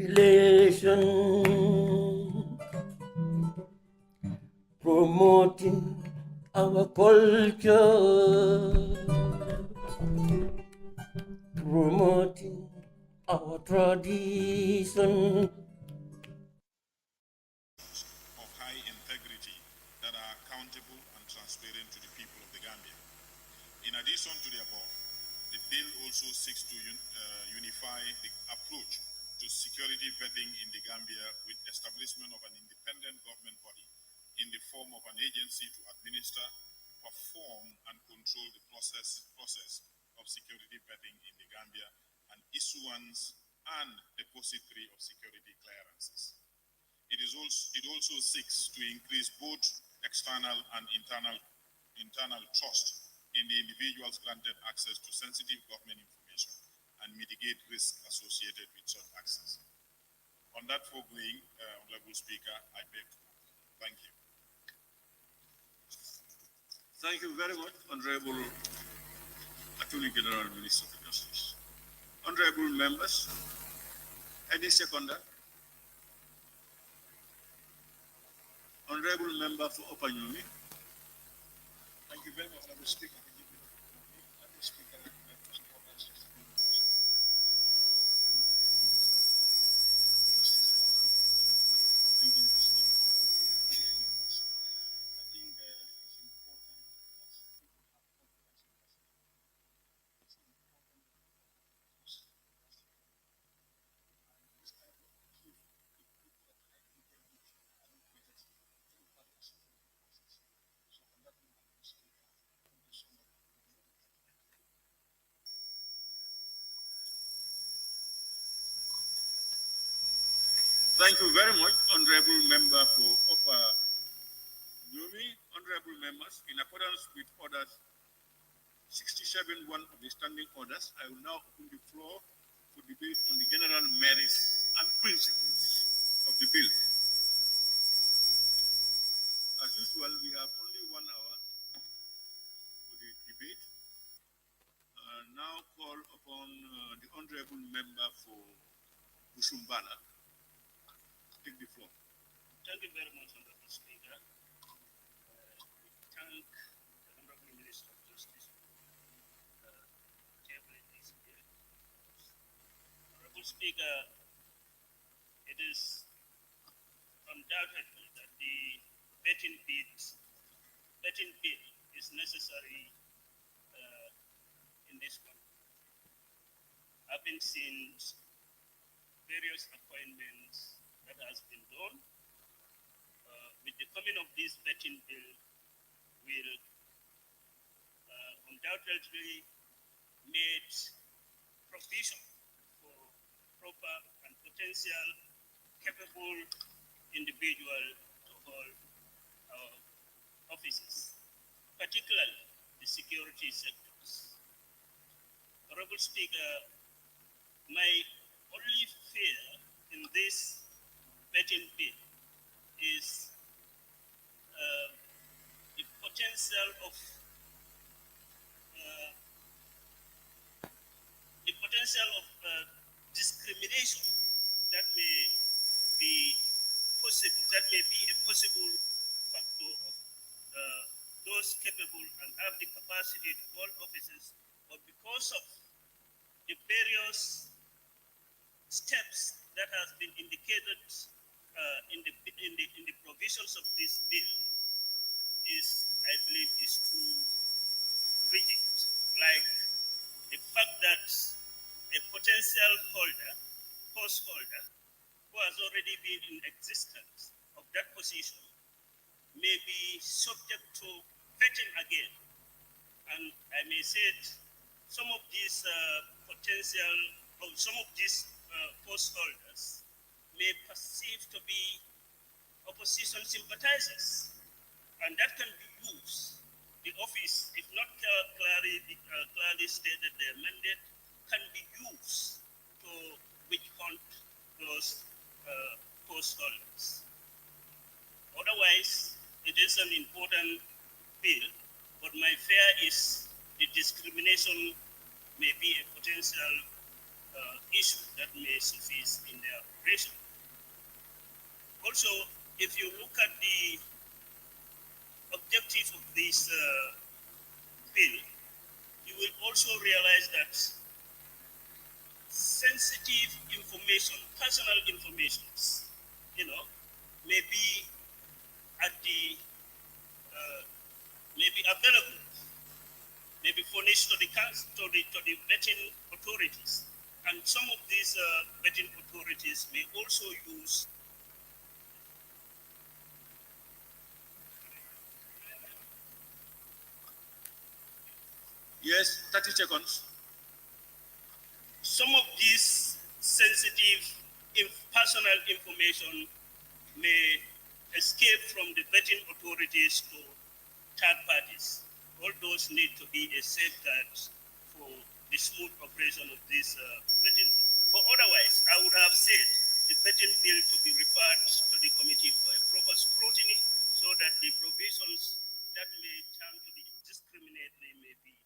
relation, promoting our culture, promoting our tradition. Of high integrity that are accountable and transparent to the people of the Gambia. In addition to the above, the bill also seeks to unify the approach to security vetting in the Gambia with establishment of an independent government body in the form of an agency to administer, perform, and control the process of security vetting in the Gambia and issuance and depository of security clearances. It also seeks to increase both external and internal trust in the individuals granted access to sensitive government information and mitigate risk associated with such access. On that foregoing, Honorable Speaker, I beg to conclude. Thank you. Thank you very much, Honorable Attorney General, Minister of Justice. Honorable members, any seconder? Honorable Member for Upper Newry. Thank you very much, Honorable Speaker. Honorable Speaker, Thank you very much, Honorable Member for Upper Newry. Honorable members, in accordance with Orders 67.1 of the Standing Orders, I will now open the floor for debate on the general merits and principles of the bill. As usual, we have only 1 hour for the debate. Now call upon the Honorable Member for Busumbala. Take the floor. Thank you very much, Honorable Speaker. Thank the Honorable Minister of Justice for tabling this bill. Honorable Speaker, it is undoubtedly that the betting bill is necessary in this one. I've been seeing various appointments that has been done. With the coming of this vetting bill will undoubtedly make provision for proper and potential capable individual to hold our offices, particularly the security sectors. Honorable Speaker, my only fear in this vetting bill is the potential of discrimination that may be possible. That may be a possible factor of those capable and have the capacity to hold offices, but because of the various steps that has been indicated in the provisions of this bill I believe is too rigid. Like the fact that a potential post holder who has already been in existence of that position may be subject to vetting again. And I may say it, some of these post holders may perceive to be opposition sympathizers, and that can be used. The office, if not clearly stated, their mandate can be used to witch hunt those post holders. Otherwise, it is an important bill, but my fear is the discrimination may be a potential issue that may surface in there. operation. Also, if you look at the objective of this bill, you will also realize that sensitive information, personal information, may be at the may be available, may be furnished to the council, to the vetting authorities, and some of these vetting authorities may also use. Yes, 30 seconds. Some of these sensitive personal information may escape from the vetting authorities to third parties. All those need to be a safeguard for the smooth operation of this vetting. But otherwise, I would have said the vetting bill to be referred to the committee for a proper scrutiny so that the provisions that may turn to be discriminatory may be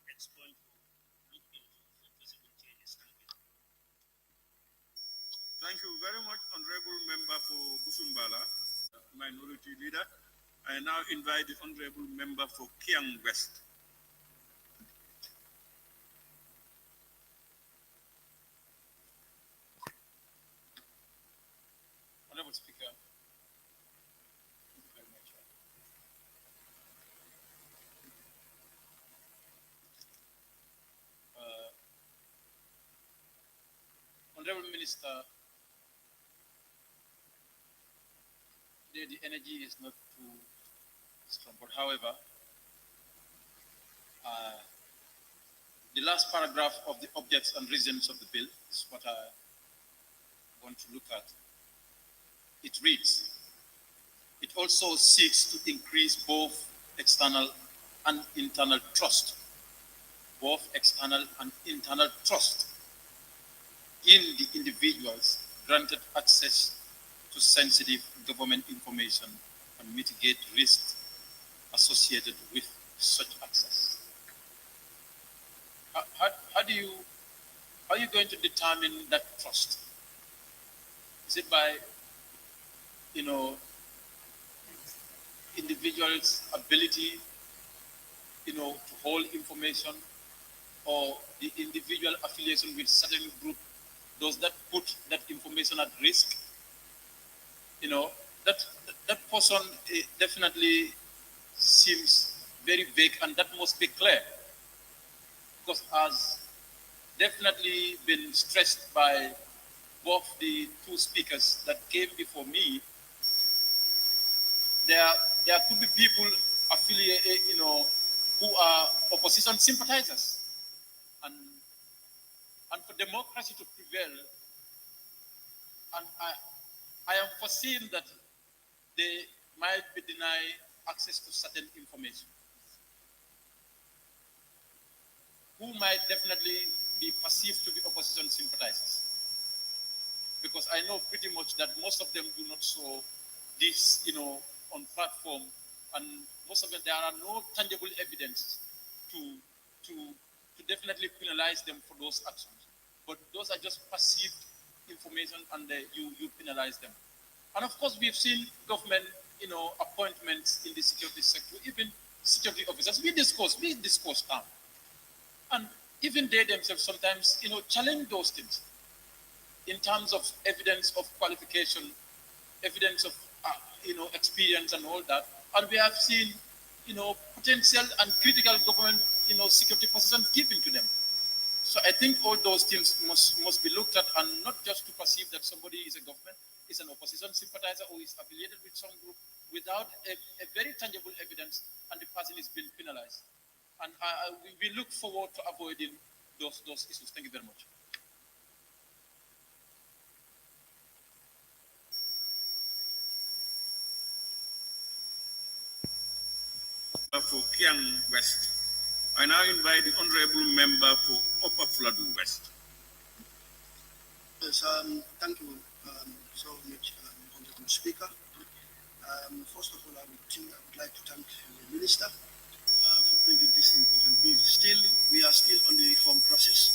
expunged or looked into for possible changes. Thank you very much, Honorable Member for Busumbala, Minority Leader. I now invite the Honorable Member for Kiang West. Honorable Speaker, thank you very much. Honorable Minister, today the energy is not too strong, but however, the last paragraph of the objects and reasons of the bill is what I want to look at. It reads, it also seeks to increase both external and internal trust, in the individuals granted access to sensitive government information and mitigate risks associated with such access. How are you going to determine that trust? Is it by, individuals' ability, to hold information, or the individual affiliation with certain group? Does that put that information at risk? That person definitely seems very vague, and that must be clear, because as definitely been stressed by both the two speakers that came before me, there could be people affiliated, who are opposition sympathizers, and for democracy to prevail, and I am foreseeing that they might be denied access to certain information, who might definitely be perceived to be opposition sympathizers. Because I know pretty much that most of them do not show this, on platform, and most of them, there are no tangible evidence to definitely penalize them for those actions. But those are just perceived information, and you penalize them. And of course, we've seen government, appointments in the security sector, even security officers. We discuss now, and even they themselves sometimes, challenge those things in terms of evidence of qualification, evidence of, experience and all that. And we have seen, potential and critical government, security positions given to them. So I think all those things must be looked at, and not just to perceive that somebody is a government, is an opposition sympathizer, or is affiliated with some group without a very tangible evidence, and the person is being penalized. And we look forward to avoiding those issues. Thank you very much. For Kiang West. I now invite the Honorable Member for Upper Fladu West. Yes, thank you so much, Honorable Speaker. First of all, I would like to thank the Minister for bringing this important bill. We are still on the reform process.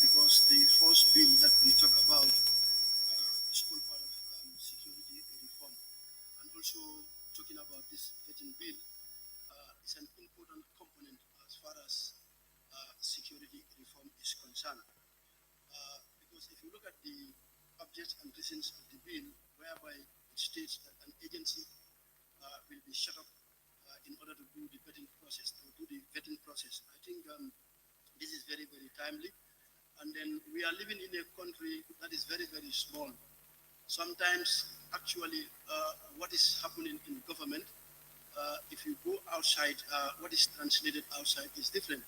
because the first bill that we talk about is all part of security reform. And also talking about this vetting bill is an important component as far as security reform is concerned. Because if you look at the objects and reasons of the bill, whereby it states that an agency will be set up in order to do the vetting process, I think this is very, very timely. And then we are living in a country that is very, very small. Sometimes, actually, what is happening in government, if you go outside, what is translated outside is different.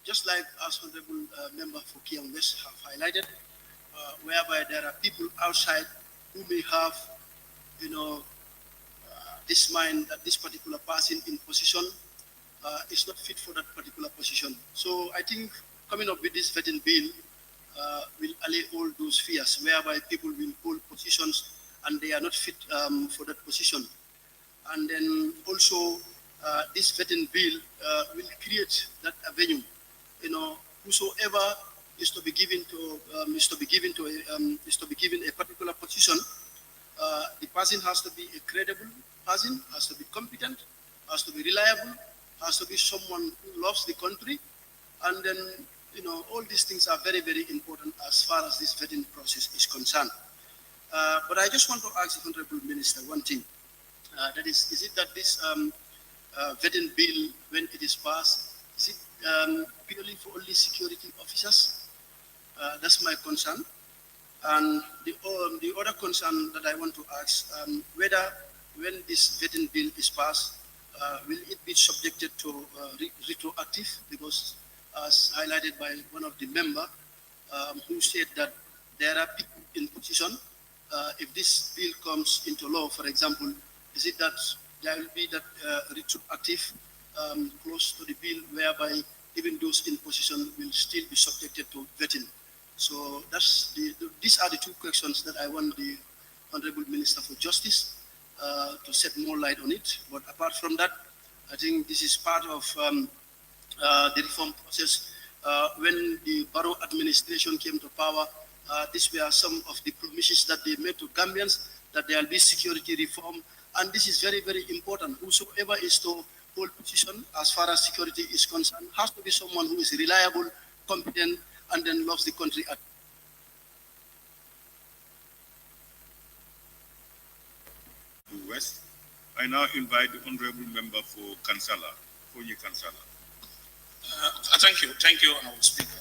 Just like as Honorable Member for Kiang West have highlighted, whereby there are people outside who may have, this mind that this particular person in position is not fit for that particular position. So I think coming up with this vetting bill will allay all those fears, whereby people will hold positions and they are not fit for that position. And then also this vetting bill will create that avenue. Whosoever is to be given a particular position, the person has to be a credible person, has to be competent, has to be reliable, has to be someone who loves the country, and then all these things are very, very important as far as this vetting process is concerned. But I just want to ask the Honorable Minister one thing. That is it that this vetting bill, when it is passed, is it purely for only security officers? That's my concern. And the other concern that I want to ask, whether when this vetting bill is passed, will it be subjected to retroactive? Because as highlighted by one of the members who said that there are people in position, if this bill comes into law, for example, is it that there will be that retroactive clause to the bill whereby even those in position will still be subjected to vetting? So these are the two questions that I want the Honorable Minister for Justice to shed more light on it. But apart from that, I think this is part of the reform process. When the Barrow administration came to power, these were some of the promises that they made to Gambians, that there will be security reform. And this is very, very important. Whosoever is to hold position as far as security is concerned has to be someone who is reliable, competent, and then loves the country. West. I now invite the Honorable Member for Kansala, Fonyi Kansala. Thank you, Honorable Speaker.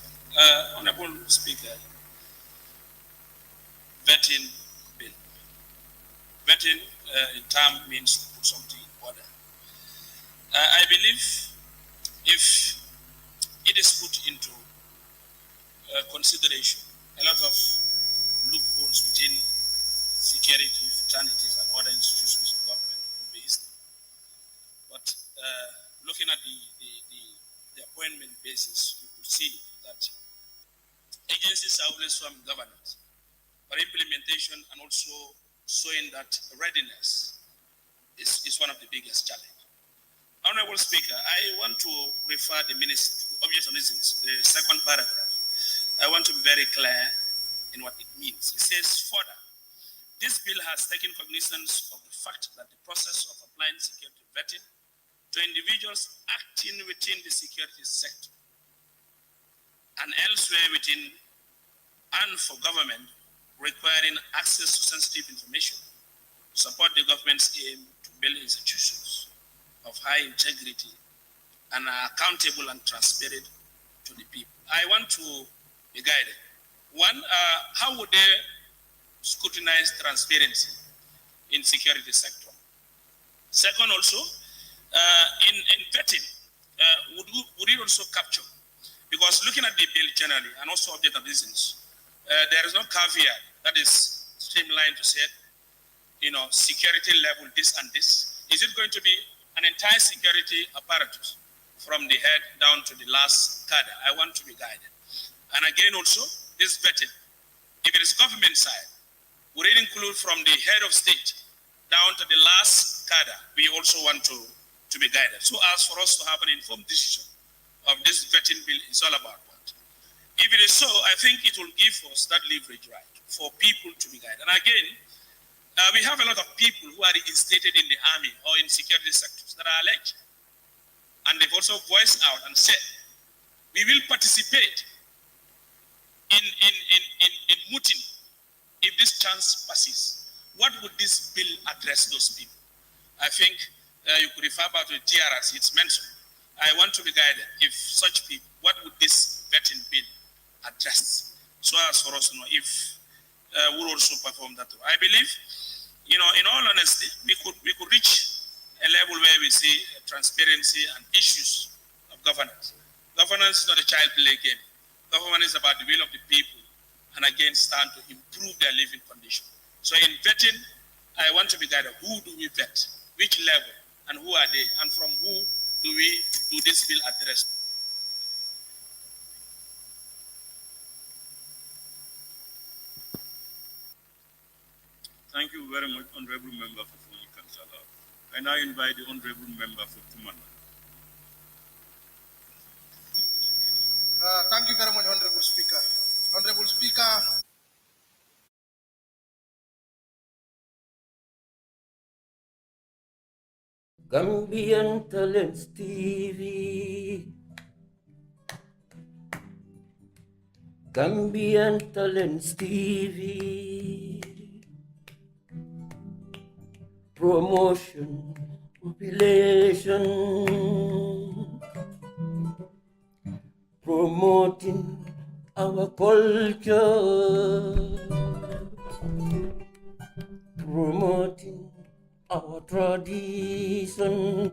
Honorable Speaker, vetting bill. Vetting in term means to put something in order. I believe if it is put into consideration, a lot of loopholes within security, fraternities, and other institutions of government will be easy. But looking at the appointment basis, you could see that agencies are always from governance, but implementation and also showing that readiness is one of the biggest challenges. Honorable Speaker, I want to refer the minister to the object of reasons, the second paragraph. I want to be very clear in what it means. It says further, this bill has taken cognizance of the fact that the process of applying security vetting to individuals acting within the security sector and elsewhere within and for government requiring access to sensitive information support the government's aim to build institutions of high integrity and are accountable and transparent to the people. I want to be guided. One, how would they scrutinize transparency in security sector? Second, also, in vetting, would it also capture? Because looking at the bill generally and also object of reasons, there is no caveat that is streamlined to say, security level this and this. Is it going to be an entire security apparatus from the head down to the last cadre? I want to be guided. And again, also, this vetting, if it is government side, would it include from the head of state down to the last cadre? We also want to be guided. So as for us to have an informed decision of this vetting bill is all about what? If it is so, I think it will give us that leverage right for people to be guided. And again, we have a lot of people who are reinstated in the army or in security sectors that are alleged. And they've also voiced out and said, we will participate in mutiny if this chance passes. What would this bill address those people? I think you could refer back to the TRS, it's mentioned. I want to be guided. If such people, what would this vetting bill address? So as for us to know if we'll also perform that. I believe, in all honesty, we could reach a level where we see transparency and issues of governance. Governance is not a child play game. Government is about the will of the people and again stand to improve their living condition. So in vetting, I want to be guided. Who do we vet? Which level? And who are they? And from who do this bill address? Thank you very much, Honorable Member for Funi Kansala. I now invite the Honorable Member for Tumana. Thank you very much, Honorable Speaker. Honorable Speaker, Gambian Talents TV. Gambian Talents TV. Promotion, population, promoting our culture, promoting our tradition,